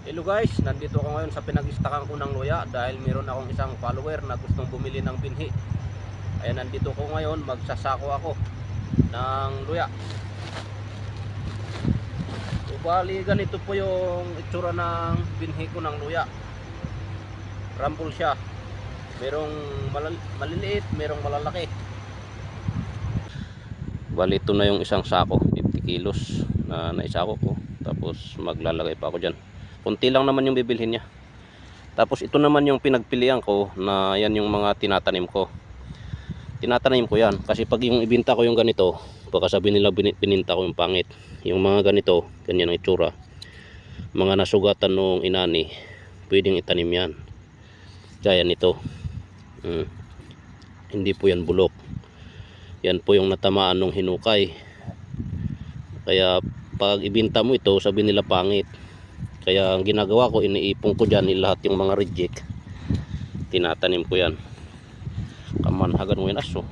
Hello guys, nandito ako ngayon sa pinag-istakan ko ng luya dahil meron akong isang follower na gustong bumili ng binhi. Ayan, nandito ko ngayon, magsasako ako ng luya. So, bali ganito po yung itsura ng binhi ko ng luya. Rumble siya. Merong maliliit, merong malalaki. Bali ito na yung isang sako, 50 kilos na naisako ko. Tapos maglalagay pa ako dyan. Kunti lang naman yung bibilhin niya. Tapos ito naman yung pinagpilian ko na yan yung mga tinatanim ko. Tinatanim ko yan kasi pag yung ibinta ko yung ganito, baka sabihin nila bininta ko yung pangit. Yung mga ganito, ganyan ang itsura. Mga nasugatan nung inani, pwedeng itanim yan. Gaya nito. Hindi po yan bulok. Yan po yung natamaan nung hinukay. Kaya pag ibinta mo ito, sabihin nila pangit. Kaya ang ginagawa ko, iniipon ko dyan lahat yung mga reject. Tinatanim ko yan. Kamanhagan mo yan aso.